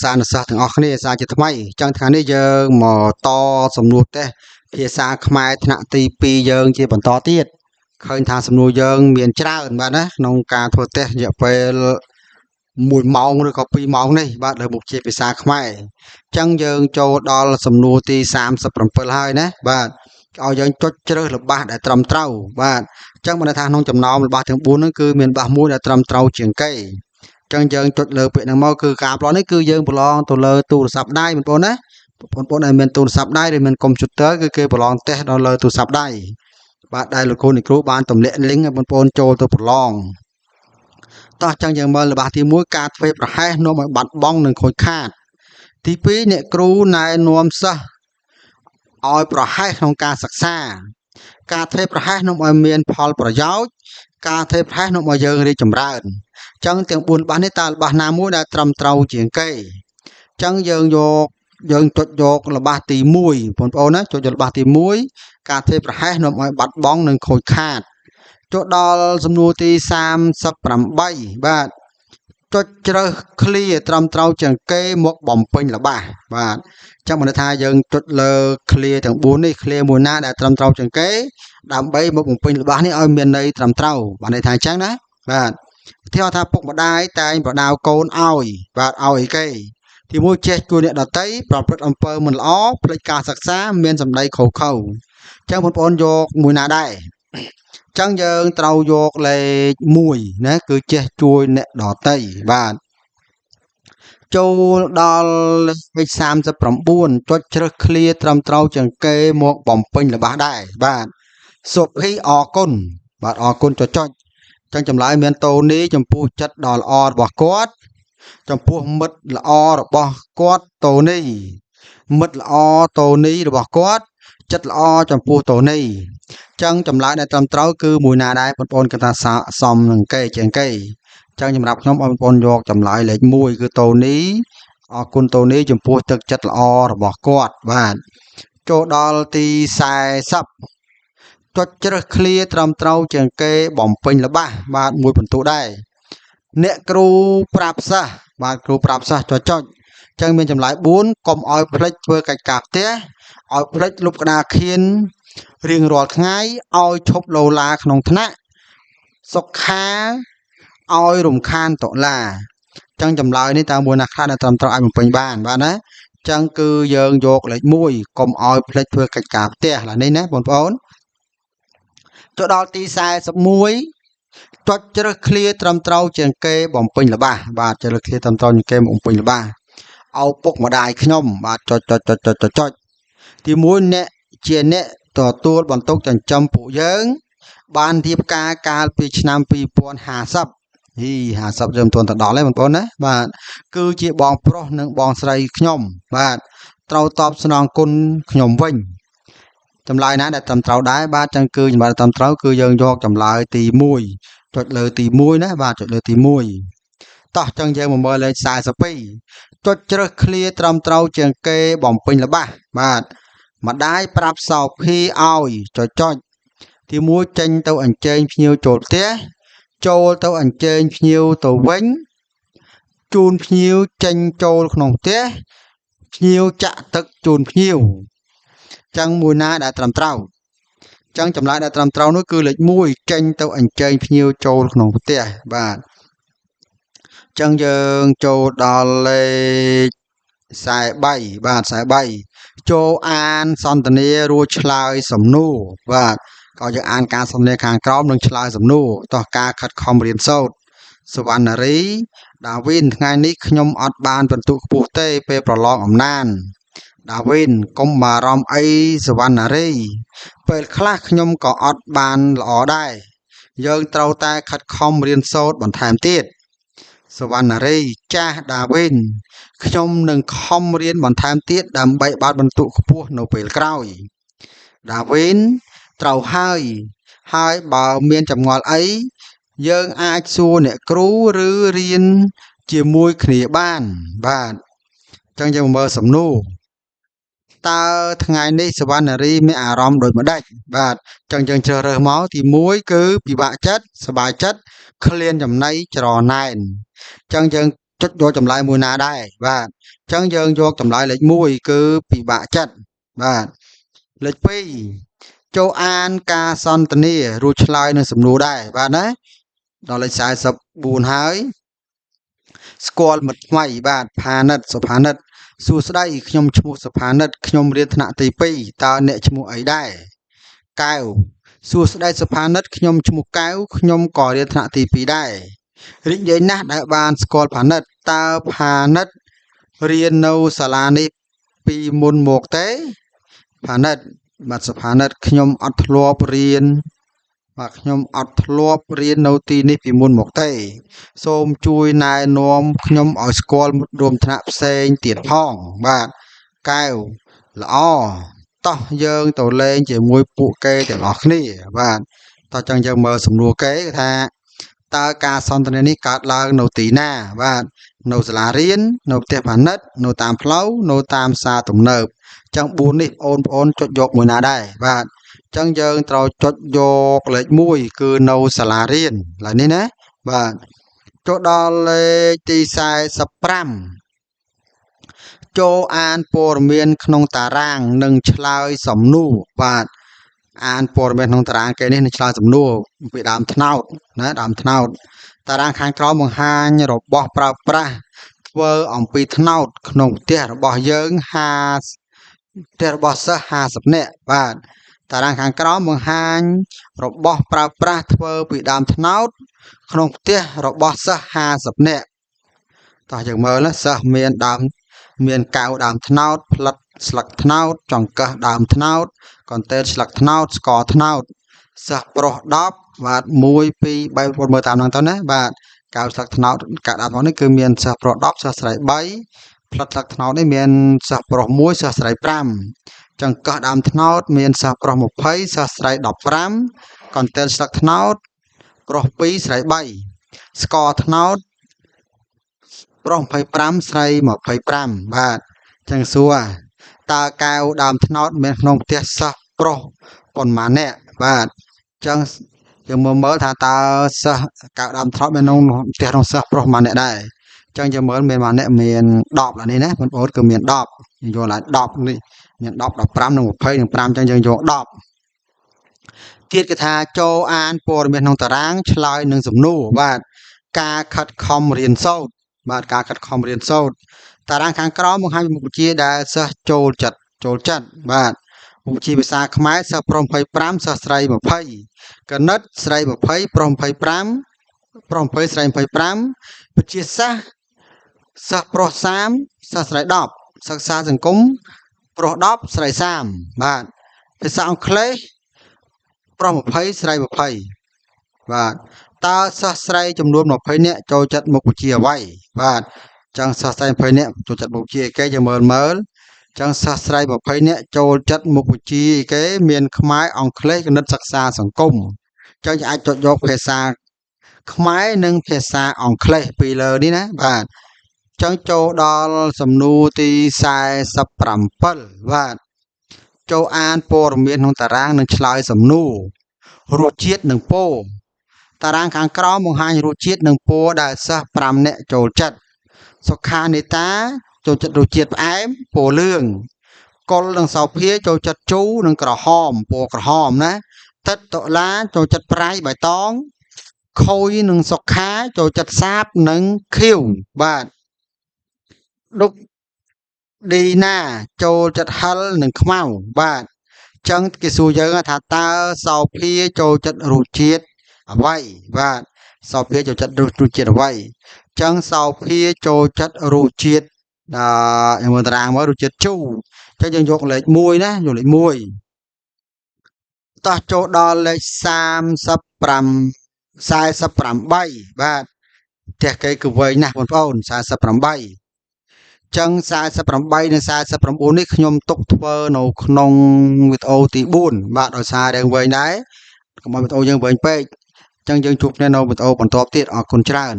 សានសិស្សទាំងអស់គ្នាសាជាថ្មីចឹងថ្ងៃនេះយើងមកតសំណួរតេស្តភាសាខ្មែរថ្នាក់ទី2យើងជាបន្តទៀតឃើញថាសំណួរយើងមានច្រើនបាទណាក្នុងការធ្វើតេស្តរយៈពេល1ម៉ោងឬក៏2ម៉ោងនេះបាទលើមុខជាភាសាខ្មែរចឹងយើងចូលដល់សំណួរទី37ហើយណាបាទឲ្យយើងចុចជ្រើសល្បះដែលត្រឹមត្រូវបាទចឹងបើថាក្នុងចំណោមល្បះទាំង4ហ្នឹងគឺមានល្បះមួយដែលត្រឹមត្រូវជាងគេចឹងយើងចុចលើពាក្យហ្នឹងមកគឺការប្រឡងនេះគឺយើងប្រឡងទៅលើទូរស័ព្ទដៃបងប្អូនណាបងប្អូនដែលមានទូរស័ព្ទដៃឬមានកុំព្យូទ័រគឺគេប្រឡងតេស្តដល់លើទូរស័ព្ទដៃបាទដែលលោកគ្រូបានទម្លាក់ link ឲ្យបងប្អូនចូលទៅប្រឡងតោះចឹងយើងមើលល្បះទី1ការធ្វើប្រហែសនាំឲ្យបាត់បង់និងខូចខាតទី2អ្នកគ្រូណែនាំសិស្សឲ្យប្រហែសក្នុងការសិក្សាការធ្វើប្រហែសនាំឲ្យមានផលប្រយោជន៍ការធ្វើប្រហែសនាំឲ្យយើងរីកចម្រើនចឹងទាំង4ល្បះនេះតើល្បះណាមួយដែលត្រឹមត្រូវជាងគេចឹងយើងចុចយកល្បះទី1បងប្អូនណាចុចយកល្បះទី1ការធ្វើប្រហែសនាំឲ្យបាត់បង់និងខូចខាតចូលដល់សំណួរទី38បាទចុចជ្រើសឃ្លាត្រឹមត្រូវជាងគេមកបំពេញល្បះបាទចឹងបានថាយើងចុចលើឃ្លាទាំង4នេះឃ្លាមួយណាដែលត្រឹមត្រូវជាងគេដើម្បីមកបំពេញល្បះនេះឲ្យមានន័យត្រឹមត្រូវបានន័យថាអញ្ចឹងណាបាទឧទាហរណ៍ថាពុកម្ដាយតែងប្រដៅកូនឲ្យបាទឲ្យអីគេទី1ចេះជួយអ្នកដទៃប្រព្រឹត្តអំពើមិនល្អផ្លេចការសិក្សាមានសម្ដីខុសខើចឹងបងប្អូនយកមួយណាដែរចឹងយើងត្រូវយកលេខ1ណាគឺចេះជួយអ្នកដទៃបាទចូលដល់លេខ39ចុចជ្រើសឃ្លាត្រឹមត្រូវជាងគេមកបំពេញល្បះដែរបាទសុភីអរគុណបាទអរគុណចុចចឹងចម្លើយមានតូនីចំពោះចិត្តដ៏ល្អរបស់គាត់ចំពោះមិត្តល្អរបស់គាត់តូនីមិត្តល្អតូនីរបស់គាត់ចិត្តល្អចំពោះតូនីចឹងចម្លើយដែលត្រឹមត្រូវគឺមួយណាដែរបងប្អូនគាត់ថាសមនឹងគេជាងគេចឹងសម្រាប់ខ្ញុំឲ្យបងប្អូនយកចម្លើយលេខ1គឺតូនីអរគុណតូនីចំពោះទឹកចិត្តល្អរបស់គាត់បាទចូលដល់ទី40ចុចជ្រើសឃ្លាត្រឹមត្រូវជាងគេបំពេញល្បះបាទមួយបន្ទុកដែរអ្នកគ្រូប្រាប់សិស្សបាទគ្រូប្រាប់សិស្សចុចចឹងមានចម្លើយ4កុំឲ្យភ្លេចធ្វើកិច្ចការផ្ទះឲ្យភ្លេចលុបក្តារខៀនរៀងរាល់ថ្ងៃឲ្យឈប់លោឡាក្នុងថ្នាក់សុខាឲ្យរំខានតុលាចឹងចម្លើយនេះតើមួយណាខ្លះដែលត្រឹមត្រូវអាចបំពេញបានបាទណាចឹងគឺយើងយកលេខ1កុំឲ្យភ្លេចធ្វើកិច្ចការផ្ទះឡើយនេះណាបងប្អូនចូលដល់ទី41ចុចជ្រើសឃ្លាត្រឹមត្រូវជាងគេបំពេញល្បះបាទជ្រើសឃ្លាត្រឹមត្រូវជាងគេបំពេញល្បះឪពុកម្ដាយខ្ញុំបាទចុចទី1អ្នកជាអ្នកទទួលបន្ទុកចិញ្ចឹមពួកយើងបានរៀបការកាលពីឆ្នាំ205050យើងមិនទាន់ទៅដល់ទេបងប្អូនណាបាទគឺជាបងប្រុសនិងបងស្រីខ្ញុំបាទត្រូវតបស្នងគុណខ្ញុំវិញចម្លើយណាដែលត្រឹមត្រូវដែរបាទចឹងគឺចម្លើយត្រឹមត្រូវគឺយើងយកចម្លើយទី1ចុចលើទី1ណាបាទចុចលើទី1តោះចឹងយើងមកមើលលេខ42ចុចជ្រើសឃ្លាត្រឹមត្រូវជាងគេបំពេញល្បះបាទម្ដាយប្រាប់សោភីឲ្យចុចទី1ចេញទៅអញ្ជើញភ្ញៀវចូលផ្ទះចូលទៅអញ្ជើញភ្ញៀវទៅវិញជូនភ្ញៀវចេញចូលក្នុងផ្ទះភ្ញៀវចាក់ទឹកជូនភ្ញៀវចឹងមួយណាដែលត្រឹមត្រូវចឹងចម្លើយដែលត្រឹមត្រូវនោះគឺលេខ1ចេញទៅអញ្ជើញភ្ញៀវចូលក្នុងផ្ទះបាទចឹងយើងចូលដល់លេខ43បាទ43ចូលអានសន្ទនារួចឆ្លើយសំណួរបាទក៏យើងអានការសន្ទនាខាងក្រោមនិងឆ្លើយសំណួរតោះការខិតខំរៀនសូត្រសវណ្ណារីដាវីនថ្ងៃនេះខ្ញុំអត់បានពិន្ទុខ្ពស់ទេពេលប្រឡងអំណានដាវីនកុំបារម្ភអីសវណ្ណារីពេលខ្លះខ្ញុំក៏អត់បានល្អដែរយើងត្រូវតែខិតខំរៀនសូត្របន្ថែមទៀតសវណ្ណារីចាស់ដាវីនខ្ញុំនឹងខំរៀនបន្ថែមទៀតដើម្បីបានពិន្ទុខ្ពស់នៅពេលក្រោយដាវីនត្រូវហើយបើមានចម្ងល់អីយើងអាចសួរអ្នកគ្រូឬរៀនជាមួយគ្នាបានបាទចឹងយើងមើលសំណួរតើថ្ងៃនេះសវណ្ណារីមានអារម្មណ៍ដូចម្ដេចបាទចឹងយើងជ្រើសរើសមកទី1គឺពិបាកចិត្តសប្បាយចិត្តឃ្លានចំណៃច្រណែនចឹងយើង ចុចយកចម្លើយមួយណាដែរបាទអញ្ចឹងយើងយកចម្លើយលេខ1គឺពិបាកចិត្តបាទលេខ2ចូលអានការសន្ទនារួចឆ្លើយនឹងសំណួរដែរបាទណាដល់លេខ44ហើយស្គាល់មិត្តថ្មីបាទផានិតសុផានិតសួស្តីខ្ញុំឈ្មោះសុផានិតខ្ញុំរៀនថ្នាក់ទី2តើអ្នកឈ្មោះអីដែរកែវសួស្តីសុផានិតខ្ញុំឈ្មោះកែវខ្ញុំក៏រៀនថ្នាក់ទី2ដែររីករាយណាស់ដែលបានស្គាល់ផានិតតើផានិតរៀននៅសាលានេះពីមុនមកទេផានិតបាទសុផានិតខ្ញុំអត់ធ្លាប់រៀនបាទខ្ញុំអត់ធ្លាប់រៀននៅទីនេះពីមុនមកទេសូមជួយណែនាំខ្ញុំឲ្យស្គាល់មិត្តរួមថ្នាក់ផ្សេងទៀតផងបាទកែវល្អតោះយើងទៅលេងជាមួយពួកគេទាំងអស់គ្នាបាទតោះចឹងយើងមើលសំណួរគេថាតើការសន្ទនានេះកើតឡើងនៅទីណាបាទនៅសាលារៀននៅផ្ទះផានិតនៅតាមផ្លូវនៅតាមផ្សារទំនើបចឹង4នេះបងប្អូនចុចយកមួយណាដែរបាទចឹងយើងត្រូវចុចយកលេខ1គឺនៅសាលារៀនឡើយនេះណាបាទចុចដល់លេខទី45ចូលអានព័ត៌មានក្នុងតារាងនិងឆ្លើយសំណួរបាទអានព័ត៌មានក្នុងតារាងគេនេះនឹងឆ្លើយសំណួរពីដើមថ្នោតណាដើមថ្នោតតារាងខាងក្រោមបង្ហាញរបស់ប្រើប្រាស់ធ្វើអំពីថ្នោតក្នុងផ្ទះរបស់យើងផ្ទះរបស់សិស្ស50នាក់បាទតារាងខាងក្រោមបង្ហាញរបស់ប្រើប្រាស់ធ្វើពីដើមថ្នោតក្នុងផ្ទះរបស់សិស្ស50នាក់តោះយើងមើលសិស្សមានកៅដើមត្នោតផ្លិតស្លឹកត្នោតចង្កឹះដើមត្នោតកន្ទែលស្លឹកត្នោតស្ករត្នោតសិស្សប្រុស10បាទ1 2 3បងប្អូនមើលតាមហ្នឹងទៅណាបាទកៅស្លឹកត្នោតកៅដើមត្នោតនេះគឺមានសិស្សប្រុស10សិស្សស្រី3ផ្លិតស្លឹកត្នោតនេះមានសិស្សប្រុស1សិស្សស្រី5ចង្កឹះដើមត្នោតមានសិស្សប្រុស20សិស្សស្រី15កន្ទែលស្លឹកត្នោតប្រុស2ស្រី3ស្ករត្នោតប្រុស25ស្រី25បាទចឹងសួរតើកែវដើមត្នោតមានក្នុងផ្ទះសិស្សប្រុសប៉ុន្មានអ្នកបាទចឹងយើងមើលថាតើសិស្សកែវដើមត្នោតមានក្នុងផ្ទះក្នុងសិស្សប្រុសប៉ុន្មានអ្នកដែរចឹងយើងមើលមានប៉ុន្មានអ្នកមាន10នេះណាបងប្អូនគឺមាន10យើងយកឡើង10នេះមាន10 15និង20និង5ចឹងយើងយក10ទៀតគេថាចូលអានព័ត៌មានក្នុងតារាងឆ្លើយនឹងសំណួរបាទការខិតខំរៀនសូត្របាទការខិតខំរៀនសូត្រតារាងខាងក្រោមបង្ហាញមុខវិជ្ជាដែលសិស្សចូលចិត្តបាទមុខវិជ្ជាភាសាខ្មែរសិស្សប្រុស25សិស្សស្រី20គណិតស្រី20ប្រុស25ប្រុស20ស្រី25វិទ្យាសាស្ត្រសិស្សប្រុស30សិស្សស្រី10សិក្សាសង្គមប្រុស10ស្រី30បាទភាសាអង់គ្លេសប្រុស20ស្រី20បាទតើសិស្សស្រីចំនួន20នាក់ចូលចិត្តមុខវិជ្ជាអ្វីបាទចឹងសិស្សស្រី20នាក់ចូលចិត្តមុខវិជ្ជាគេយើងមើលចឹងសិស្សស្រី20នាក់ចូលចិត្តមុខវិជ្ជាគេមានខ្មែរអង់គ្លេសគណិតសិក្សាសង្គមចឹងអាចចុចយកភាសាខ្មែរនិងភាសាអង់គ្លេសពីលើនេះណាបាទចឹងចូលដល់សំណួរទី47បាទចូលអានព័ត៌មានក្នុងតារាងនិងឆ្លើយសំណួររសជាតិនិងពណ៌តារាងខាងក្រោមបង្ហាញរសជាតិនិងពណ៌ដែលសិស្ស5នាក់ចូលចិត្តសុខានេតាចូលចិត្តរសជាតិផ្អែមពណ៌លឿងកុលនិងសោភាចូលចិត្តជូរនិងក្រហមពណ៌ក្រហមណាតិតតុលាចូលចិត្តប្រៃបៃតងខូយនិងសុខាចូលចិត្តសាបនិងខៀវបាទដុកឌីណាចូលចិត្តហិលនិងខ្មៅបាទចឹងគេសួរយើងថាតើសោភាចូលចិត្តរសជាតិអ្វីបាទសោភាចូលចិត្តរសជាតិអ្វីចឹងសោភាចូលចិត្តរសជាតិយើងមើលតារាងមើលរសជាតិជូរចឹងយើងយកលេខ1ណាយកលេខ1តោះចូលដល់លេខ48បាទផ្ទះគេគឺវែងណាស់បងប្អូន48ចឹង48និង49នេះខ្ញុំទុកធ្វើនៅក្នុងវីដេអូទី4បាទដោយសាររឿងវែងដែរកុំឲ្យវីដេអូយើងវែងពេកចឹងយើងជួបគ្នានៅវីដេអូបន្តទៀតអរគុណច្រើន